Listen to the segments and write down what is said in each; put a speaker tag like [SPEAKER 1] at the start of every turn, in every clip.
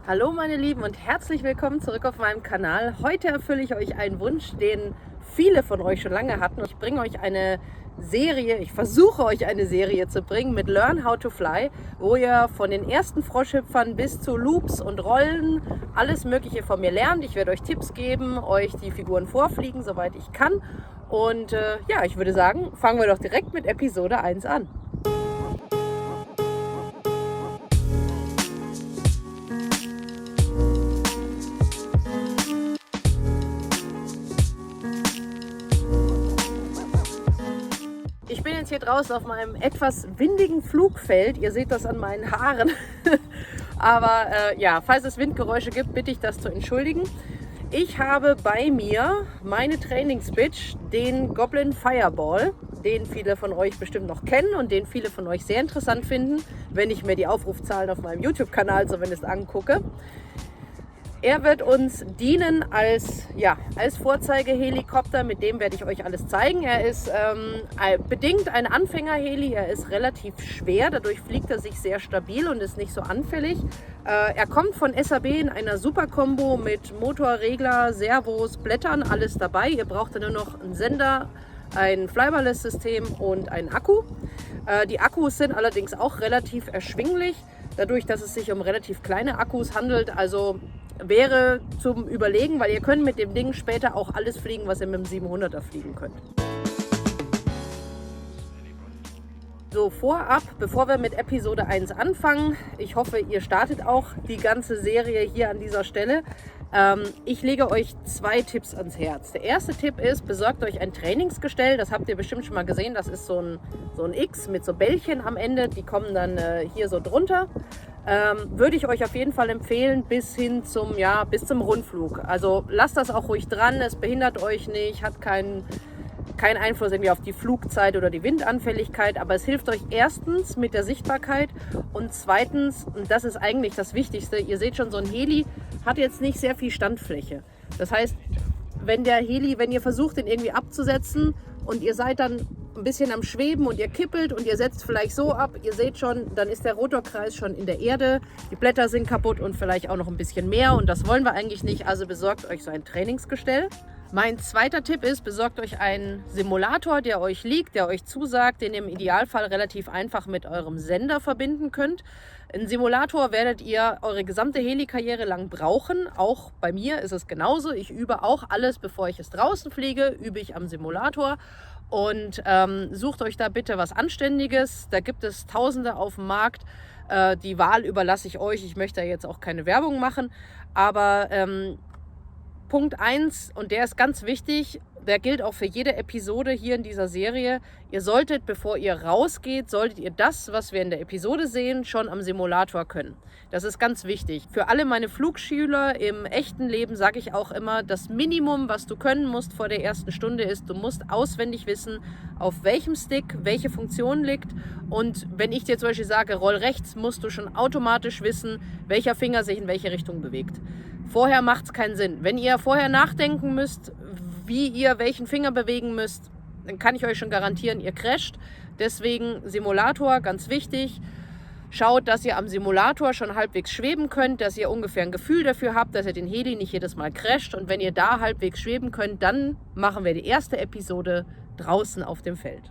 [SPEAKER 1] Hallo meine Lieben und herzlich willkommen zurück auf meinem Kanal. Heute erfülle ich euch einen Wunsch, den viele von euch schon lange hatten. Ich bringe euch eine Serie, ich versuche euch eine Serie zu bringen mit Learn How to Fly, wo ihr von den ersten Froschhüpfern bis zu Loops und Rollen alles Mögliche von mir lernt. Ich werde euch Tipps geben, euch die Figuren vorfliegen, soweit ich kann. Und ja, ich würde sagen, fangen wir doch direkt mit Episode 1 an. Ich bin jetzt hier draußen auf meinem etwas windigen Flugfeld. Ihr seht das an meinen Haaren. Aber ja, falls es Windgeräusche gibt, bitte ich das zu entschuldigen. Ich habe bei mir meine Trainingsbitch, den Goblin Fireball, den viele von euch bestimmt noch kennen und den viele von euch sehr interessant finden, wenn ich mir die Aufrufzahlen auf meinem YouTube-Kanal zumindest angucke. Er wird uns dienen als Vorzeigehelikopter, mit dem werde ich euch alles zeigen. Er ist bedingt ein Anfängerheli, er ist relativ schwer, dadurch fliegt er sich sehr stabil und ist nicht so anfällig. Er kommt von SAB in einer Super-Kombo mit Motor, Regler, Servos, Blättern, alles dabei. Ihr braucht dann nur noch einen Sender, ein Fly-Ballast-System und einen Akku. Die Akkus sind allerdings auch relativ erschwinglich, dadurch, dass es sich um relativ kleine Akkus handelt. Also wäre zum Überlegen, weil ihr könnt mit dem Ding später auch alles fliegen, was ihr mit dem 700er fliegen könnt. So, vorab, bevor wir mit Episode 1 anfangen, ich hoffe, ihr startet auch die ganze Serie hier an dieser Stelle. Ich lege euch 2 Tipps ans Herz. Der erste Tipp ist, besorgt euch ein Trainingsgestell. Das habt ihr bestimmt schon mal gesehen. Das ist so ein X mit so Bällchen am Ende. Die kommen dann hier so drunter. Würde ich euch auf jeden Fall empfehlen bis zum Rundflug. Also lasst das auch ruhig dran. Es behindert euch nicht, hat keinen Einfluss irgendwie auf die Flugzeit oder die Windanfälligkeit, aber es hilft euch erstens mit der Sichtbarkeit und zweitens, und das ist eigentlich das Wichtigste, ihr seht schon, so ein Heli hat jetzt nicht sehr viel Standfläche. Das heißt, wenn ihr versucht, den irgendwie abzusetzen und ihr seid dann ein bisschen am Schweben und ihr kippelt und ihr setzt vielleicht so ab, ihr seht schon, dann ist der Rotorkreis schon in der Erde, die Blätter sind kaputt und vielleicht auch noch ein bisschen mehr und das wollen wir eigentlich nicht, also besorgt euch so ein Trainingsgestell. Mein zweiter Tipp ist, besorgt euch einen Simulator, der euch liegt, der euch zusagt, den ihr im Idealfall relativ einfach mit eurem Sender verbinden könnt. Einen Simulator werdet ihr eure gesamte Heli-Karriere lang brauchen. Auch bei mir ist es genauso. Ich übe auch alles, bevor ich es draußen fliege, übe ich am Simulator. Und sucht euch da bitte was Anständiges. Da gibt es Tausende auf dem Markt. Die Wahl überlasse ich euch. Ich möchte da jetzt auch keine Werbung machen. Aber Punkt 1, und der ist ganz wichtig, der gilt auch für jede Episode hier in dieser Serie. Ihr solltet, bevor ihr rausgeht, solltet ihr das, was wir in der Episode sehen, schon am Simulator können. Das ist ganz wichtig. Für alle meine Flugschüler im echten Leben sage ich auch immer, das Minimum, was du können musst vor der ersten Stunde ist, du musst auswendig wissen, auf welchem Stick welche Funktion liegt. Und wenn ich dir zum Beispiel sage, roll rechts, musst du schon automatisch wissen, welcher Finger sich in welche Richtung bewegt. Vorher macht es keinen Sinn. Wenn ihr vorher nachdenken müsst, wie ihr welchen Finger bewegen müsst, dann kann ich euch schon garantieren, ihr crasht. Deswegen Simulator, ganz wichtig. Schaut, dass ihr am Simulator schon halbwegs schweben könnt, dass ihr ungefähr ein Gefühl dafür habt, dass ihr den Heli nicht jedes Mal crasht. Und wenn ihr da halbwegs schweben könnt, dann machen wir die erste Episode draußen auf dem Feld.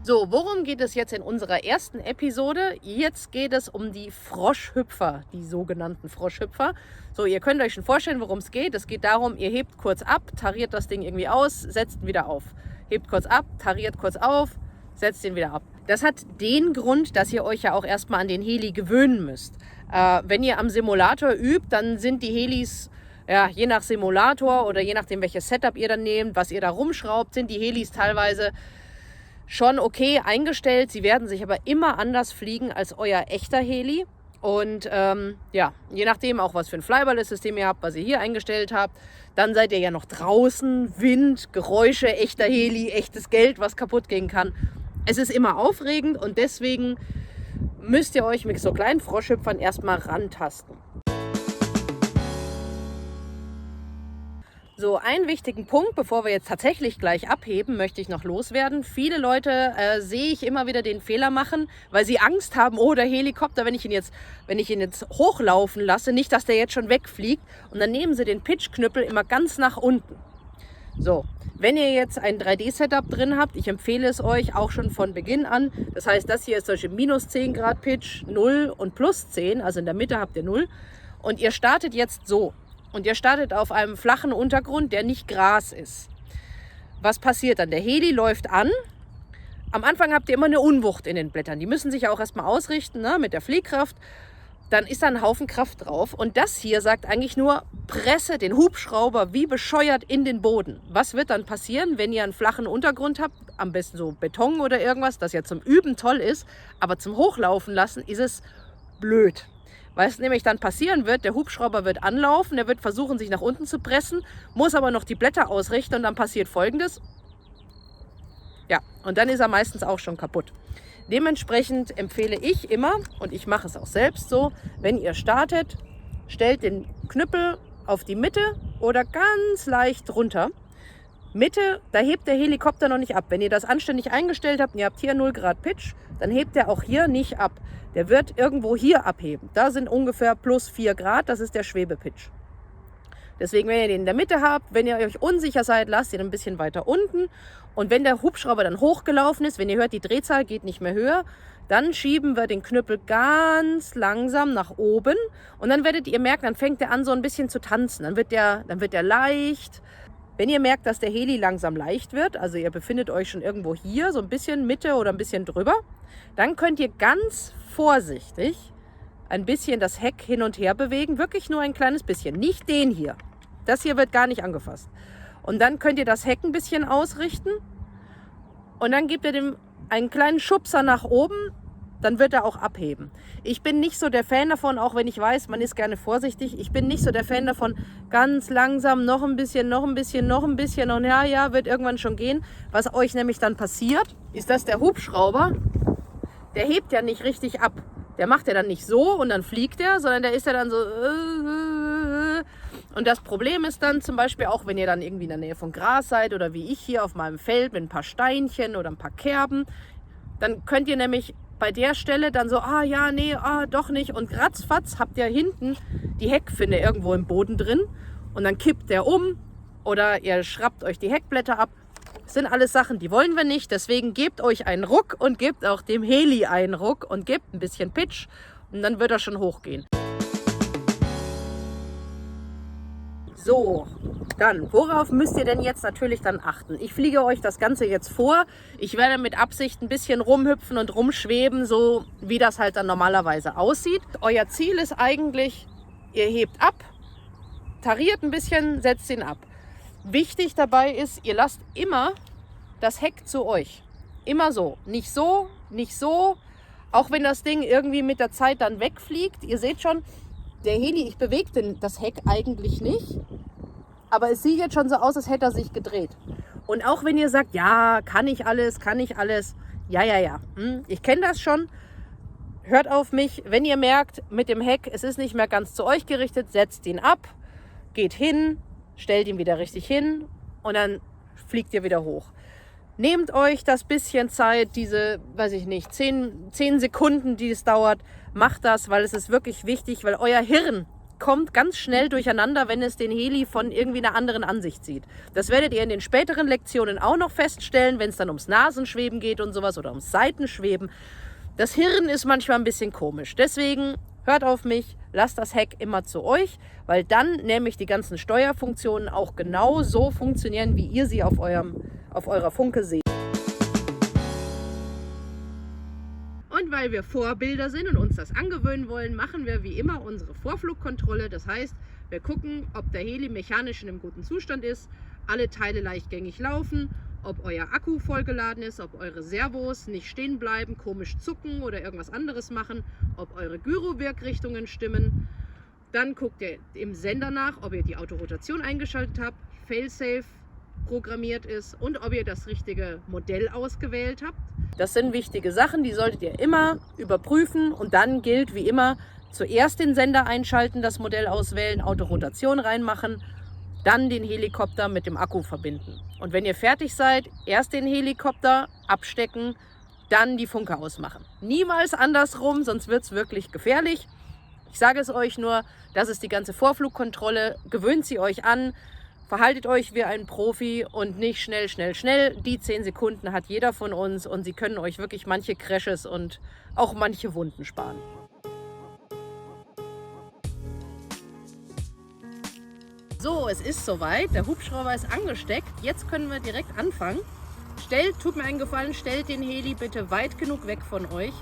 [SPEAKER 1] So, worum geht es jetzt in unserer ersten Episode? Jetzt geht es um die Froschhüpfer, die sogenannten Froschhüpfer. So, ihr könnt euch schon vorstellen, worum es geht. Es geht darum, ihr hebt kurz ab, tariert das Ding irgendwie aus, setzt ihn wieder auf. Hebt kurz ab, tariert kurz auf, setzt ihn wieder ab. Das hat den Grund, dass ihr euch ja auch erstmal an den Heli gewöhnen müsst. Wenn ihr am Simulator übt, dann sind die Helis, ja, je nach Simulator oder je nachdem, welches Setup ihr dann nehmt, was ihr da rumschraubt, sind die Helis teilweise schon okay eingestellt. Sie werden sich aber immer anders fliegen als euer echter Heli. Und ja, je nachdem auch, was für ein Fly-Ballast-System ihr habt, was ihr hier eingestellt habt, dann seid ihr ja noch draußen, Wind, Geräusche, echter Heli, echtes Geld, was kaputt gehen kann. Es ist immer aufregend und deswegen müsst ihr euch mit so kleinen Froschhüpfern erstmal rantasten. So, einen wichtigen Punkt, bevor wir jetzt tatsächlich gleich abheben, möchte ich noch loswerden. Viele Leute sehe ich immer wieder den Fehler machen, weil sie Angst haben, oh, der Helikopter, wenn ich ihn jetzt hochlaufen lasse, nicht, dass der jetzt schon wegfliegt. Und dann nehmen sie den Pitchknüppel immer ganz nach unten. So, wenn ihr jetzt ein 3D-Setup drin habt, ich empfehle es euch auch schon von Beginn an. Das heißt, das hier ist solche minus 10 Grad Pitch, 0 und plus 10, also in der Mitte habt ihr 0. Und ihr startet jetzt so. Und ihr startet auf einem flachen Untergrund, der nicht Gras ist. Was passiert dann? Der Heli läuft an. Am Anfang habt ihr immer eine Unwucht in den Blättern. Die müssen sich ja auch erstmal ausrichten, ne, mit der Fliehkraft. Dann ist da ein Haufen Kraft drauf. Und das hier sagt eigentlich nur, presse den Hubschrauber wie bescheuert in den Boden. Was wird dann passieren, wenn ihr einen flachen Untergrund habt? Am besten so Beton oder irgendwas, das ja zum Üben toll ist. Aber zum Hochlaufen lassen ist es blöd. Was nämlich dann passieren wird, der Hubschrauber wird anlaufen, der wird versuchen, sich nach unten zu pressen, muss aber noch die Blätter ausrichten und dann passiert Folgendes. Ja, und dann ist er meistens auch schon kaputt. Dementsprechend empfehle ich immer, und ich mache es auch selbst so, wenn ihr startet, stellt den Knüppel auf die Mitte oder ganz leicht runter. Mitte, da hebt der Helikopter noch nicht ab. Wenn ihr das anständig eingestellt habt und ihr habt hier 0 Grad Pitch, dann hebt er auch hier nicht ab. Der wird irgendwo hier abheben. Da sind ungefähr plus 4 Grad, das ist der Schwebepitch. Deswegen, wenn ihr den in der Mitte habt, wenn ihr euch unsicher seid, lasst ihn ein bisschen weiter unten. Und wenn der Hubschrauber dann hochgelaufen ist, wenn ihr hört, die Drehzahl geht nicht mehr höher, dann schieben wir den Knüppel ganz langsam nach oben. Und dann werdet ihr merken, dann fängt er an so ein bisschen zu tanzen. Dann wird der leicht. Wenn ihr merkt, dass der Heli langsam leicht wird, also ihr befindet euch schon irgendwo hier, so ein bisschen Mitte oder ein bisschen drüber, dann könnt ihr ganz vorsichtig ein bisschen das Heck hin und her bewegen, wirklich nur ein kleines bisschen, nicht den hier. Das hier wird gar nicht angefasst. Und dann könnt ihr das Heck ein bisschen ausrichten und dann gebt ihr dem einen kleinen Schubser nach oben, dann wird er auch abheben. Ich bin nicht so der Fan davon, auch wenn ich weiß, man ist gerne vorsichtig, ich bin nicht so der Fan davon, ganz langsam noch ein bisschen und ja, wird irgendwann schon gehen. Was euch nämlich dann passiert, ist, dass der Hubschrauber, der hebt ja nicht richtig ab. Der macht ja dann nicht so und dann fliegt er, sondern der ist ja dann so. Und das Problem ist dann zum Beispiel auch, wenn ihr dann irgendwie in der Nähe von Gras seid oder wie ich hier auf meinem Feld mit ein paar Steinchen oder ein paar Kerben, dann könnt ihr nämlich bei der Stelle dann so, doch nicht. Und ratzfatz habt ihr hinten die Heckfinne irgendwo im Boden drin und dann kippt der um oder ihr schrappt euch die Heckblätter ab. Das sind alles Sachen, die wollen wir nicht. Deswegen gebt euch einen Ruck und gebt auch dem Heli einen Ruck und gebt ein bisschen Pitch und dann wird er schon hochgehen. So, dann, worauf müsst ihr denn jetzt natürlich dann achten? Ich fliege euch das Ganze jetzt vor. Ich werde mit Absicht ein bisschen rumhüpfen und rumschweben, so wie das halt dann normalerweise aussieht. Euer Ziel ist eigentlich, ihr hebt ab, tariert ein bisschen, setzt ihn ab. Wichtig dabei ist, ihr lasst immer das Heck zu euch. Immer so. Nicht so, nicht so. Auch wenn das Ding irgendwie mit der Zeit dann wegfliegt. Ihr seht schon, der Heli, ich bewege das Heck eigentlich nicht. Aber es sieht jetzt schon so aus, als hätte er sich gedreht. Und auch wenn ihr sagt, ja, kann ich alles. Ja. Ich kenne das schon. Hört auf mich. Wenn ihr merkt, mit dem Heck, es ist nicht mehr ganz zu euch gerichtet, setzt ihn ab, geht hin, stellt ihn wieder richtig hin und dann fliegt ihr wieder hoch. Nehmt euch das bisschen Zeit, diese, 10 Sekunden, die es dauert, macht das, weil es ist wirklich wichtig, weil euer Hirn kommt ganz schnell durcheinander, wenn es den Heli von irgendwie einer anderen Ansicht sieht. Das werdet ihr in den späteren Lektionen auch noch feststellen, wenn es dann ums Nasenschweben geht und sowas oder ums Seitenschweben. Das Hirn ist manchmal ein bisschen komisch. Deswegen hört auf mich, lasst das Heck immer zu euch, weil dann nämlich die ganzen Steuerfunktionen auch genau so funktionieren, wie ihr sie auf eurer Funke seht. Und weil wir Vorbilder sind und uns das angewöhnen wollen, machen wir wie immer unsere Vorflugkontrolle. Das heißt, wir gucken, ob der Heli mechanisch in einem guten Zustand ist, alle Teile leichtgängig laufen, ob euer Akku vollgeladen ist, ob eure Servos nicht stehen bleiben, komisch zucken oder irgendwas anderes machen, ob eure Gyrowirkrichtungen stimmen. Dann guckt ihr im Sender nach, ob ihr die Autorotation eingeschaltet habt, Failsafe programmiert ist und ob ihr das richtige Modell ausgewählt habt. Das sind wichtige Sachen, die solltet ihr immer überprüfen und dann gilt wie immer, zuerst den Sender einschalten, das Modell auswählen, Autorotation reinmachen dann den Helikopter mit dem Akku verbinden. Und wenn ihr fertig seid, erst den Helikopter abstecken, dann die Funke ausmachen. Niemals andersrum, sonst wird es wirklich gefährlich. Ich sage es euch nur, das ist die ganze Vorflugkontrolle. Gewöhnt sie euch an, verhaltet euch wie ein Profi und nicht schnell, schnell, schnell. Die 10 Sekunden hat jeder von uns und sie können euch wirklich manche Crashes und auch manche Wunden sparen. So, es ist soweit. Der Hubschrauber ist angesteckt. Jetzt können wir direkt anfangen. Tut mir einen Gefallen, stellt den Heli bitte weit genug weg von euch.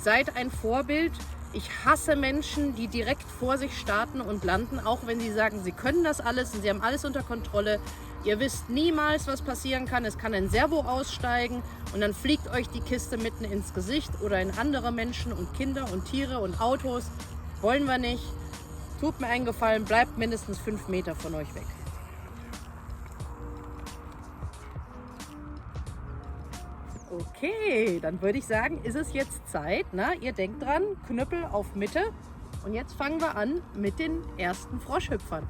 [SPEAKER 1] Seid ein Vorbild. Ich hasse Menschen, die direkt vor sich starten und landen, auch wenn sie sagen, sie können das alles und sie haben alles unter Kontrolle. Ihr wisst niemals, was passieren kann. Es kann ein Servo aussteigen und dann fliegt euch die Kiste mitten ins Gesicht oder in andere Menschen und Kinder und Tiere und Autos. Wollen wir nicht. Tut mir einen Gefallen, bleibt mindestens 5 Meter von euch weg. Okay, dann würde ich sagen, ist es jetzt Zeit. Na, ihr denkt dran, Knüppel auf Mitte. Und jetzt fangen wir an mit den ersten Froschhüpfern.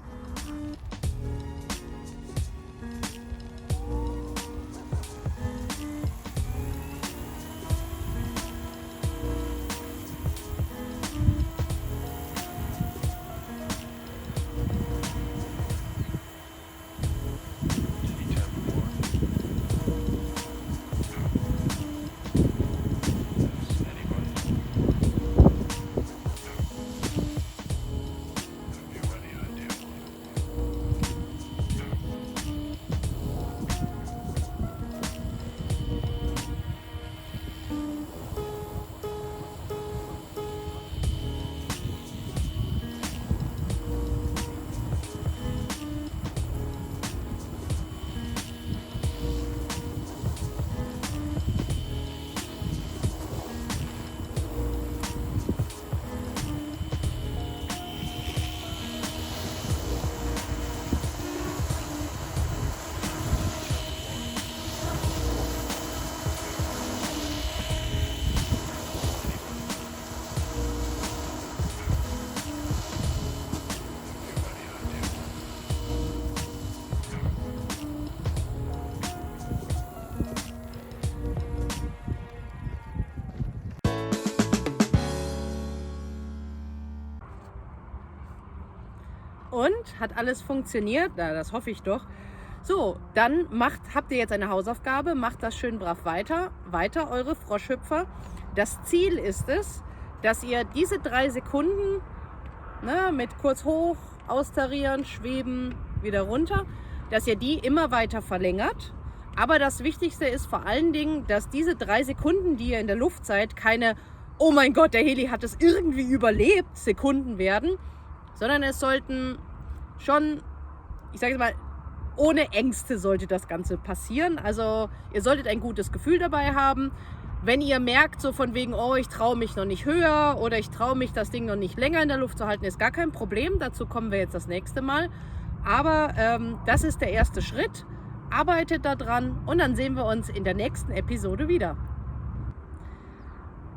[SPEAKER 1] Und hat alles funktioniert? Na, das hoffe ich doch. So, dann habt ihr jetzt eine Hausaufgabe, macht das schön brav weiter eure Froschhüpfer. Das Ziel ist es, dass ihr diese 3 Sekunden mit kurz hoch, austarieren, schweben, wieder runter, dass ihr die immer weiter verlängert. Aber das Wichtigste ist vor allen Dingen, dass diese 3 Sekunden, die ihr in der Luft seid, keine "Oh mein Gott, der Heli hat es irgendwie überlebt" Sekunden werden, sondern es sollten schon, ich sage jetzt mal, ohne Ängste sollte das Ganze passieren. Also ihr solltet ein gutes Gefühl dabei haben. Wenn ihr merkt, so von wegen, oh, ich traue mich noch nicht höher oder ich traue mich, das Ding noch nicht länger in der Luft zu halten, ist gar kein Problem. Dazu kommen wir jetzt das nächste Mal. Aber das ist der erste Schritt. Arbeitet daran und dann sehen wir uns in der nächsten Episode wieder.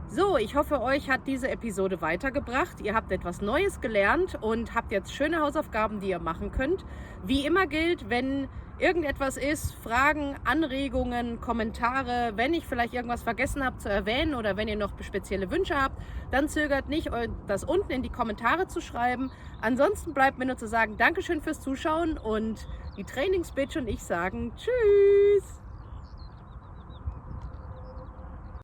[SPEAKER 1] So, ich hoffe, euch hat diese Episode weitergebracht. Ihr habt etwas Neues gelernt und habt jetzt schöne Hausaufgaben, die ihr machen könnt. Wie immer gilt, wenn irgendetwas ist, Fragen, Anregungen, Kommentare, wenn ich vielleicht irgendwas vergessen habe zu erwähnen oder wenn ihr noch spezielle Wünsche habt, dann zögert nicht, das unten in die Kommentare zu schreiben. Ansonsten bleibt mir nur zu sagen, Dankeschön fürs Zuschauen und die Trainingsbitch und ich sagen Tschüss!